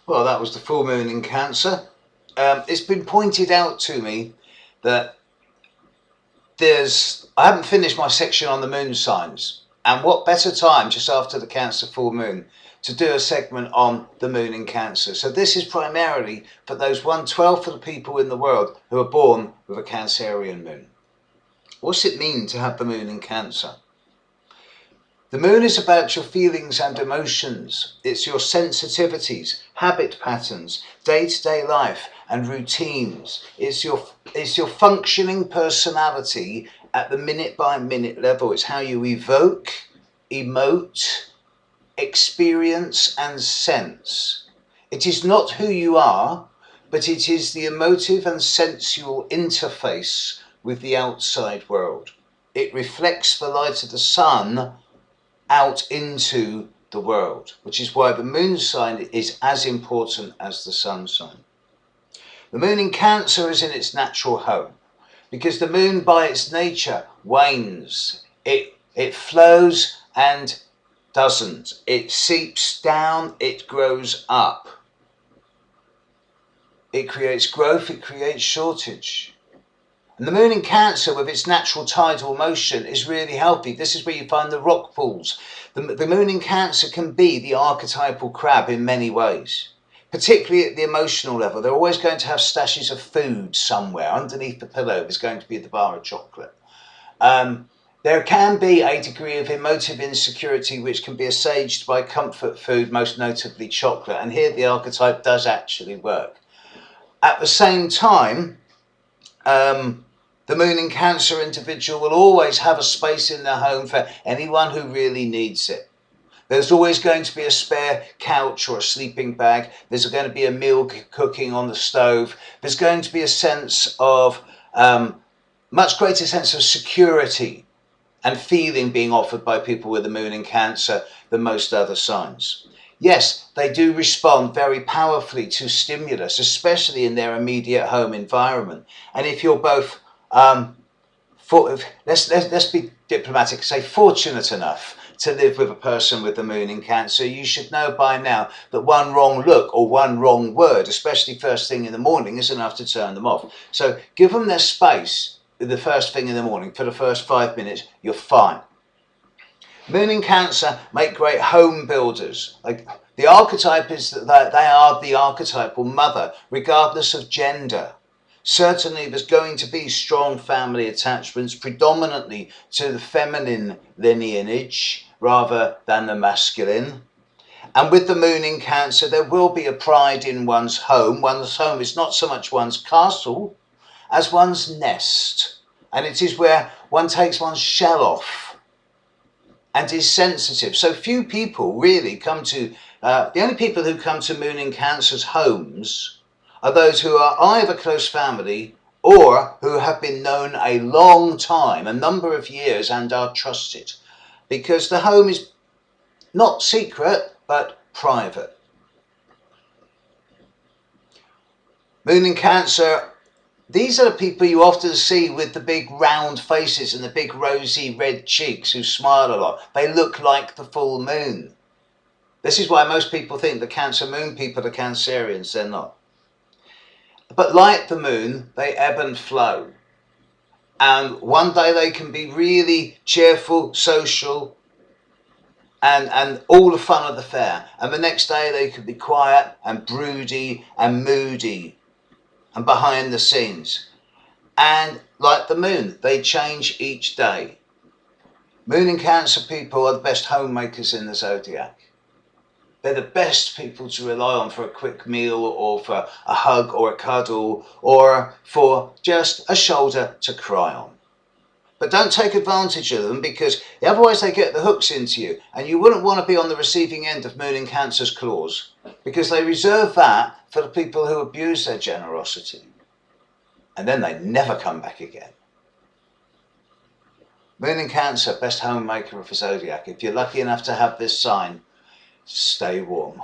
Well, that was the full moon in Cancer. It's been pointed out to me that I haven't finished my section on the moon signs, and what better time just after the Cancer full moon to do a segment on the moon in Cancer. So this is primarily for those 1/12 of the people in the world who are born with a Cancerian moon. What's it mean to have the moon in Cancer? The moon is about your feelings and emotions. It's your sensitivities, habit patterns, day-to-day life and routines. It's your functioning personality at the minute-by-minute level. It's how you evoke, emote, experience and sense. It is not who you are, but it is the emotive and sensual interface with the outside world. It reflects the light of the sun out into the world, which is why the moon sign is as important as the sun sign. The moon in Cancer is in its natural home because the moon by its nature wanes. It flows and doesn't. It seeps down, it grows up. It creates growth, it creates shortage. And the moon in Cancer with its natural tidal motion is really healthy. This is where you find the rock pools. The moon in Cancer can be the archetypal crab in many ways, particularly at the emotional level. They're always going to have stashes of food somewhere. Underneath the pillow there's going to be the bar of chocolate. There can be a degree of emotive insecurity which can be assuaged by comfort food, most notably chocolate. And here the archetype does actually work. At the same time, the moon in Cancer individual will always have a space in their home for anyone who really needs it. There's always going to be a spare couch or a sleeping bag. There's going to be a meal cooking on the stove. There's going to be a sense of, much greater sense of security and feeling being offered by people with the moon in Cancer than most other signs. Yes, they do respond very powerfully to stimulus, especially in their immediate home environment. And if you're both, let's be diplomatic, say fortunate enough to live with a person with the moon in Cancer, you should know by now that one wrong look or one wrong word, especially first thing in the morning, is enough to turn them off. So give them their space the first thing in the morning. For the first 5 minutes, you're fine. Moon in Cancer make great home builders. The archetype is that they are the archetypal mother, regardless of gender. Certainly there's going to be strong family attachments, predominantly to the feminine lineage rather than the masculine. And with the moon in Cancer, there will be a pride in one's home. One's home is not so much one's castle as one's nest. And it is where one takes one's shell off and is sensitive. So few people really come to, the only people who come to moon in Cancer's homes are those who are either close family or who have been known a long time, a number of years, and are trusted. Because the home is not secret, but private. Moon in Cancer, these are the people you often see with the big round faces and the big rosy red cheeks who smile a lot. They look like the full moon. This is why most people think the Cancer moon people are Cancerians. They're not. But like the moon, they ebb and flow. And one day they can be really cheerful, social, and all the fun of the fair. And the next day they could be quiet and broody and moody and behind the scenes. And like the moon, they change each day. Moon in Cancer people are the best homemakers in the zodiac. They're the best people to rely on for a quick meal or for a hug or a cuddle or for just a shoulder to cry on. But don't take advantage of them, because otherwise they get the hooks into you, and you wouldn't want to be on the receiving end of moon in Cancer's claws, because they reserve that for the people who abuse their generosity. And then they never come back again. Moon in Cancer, best homemaker of the zodiac. If you're lucky enough to have this sign, stay warm.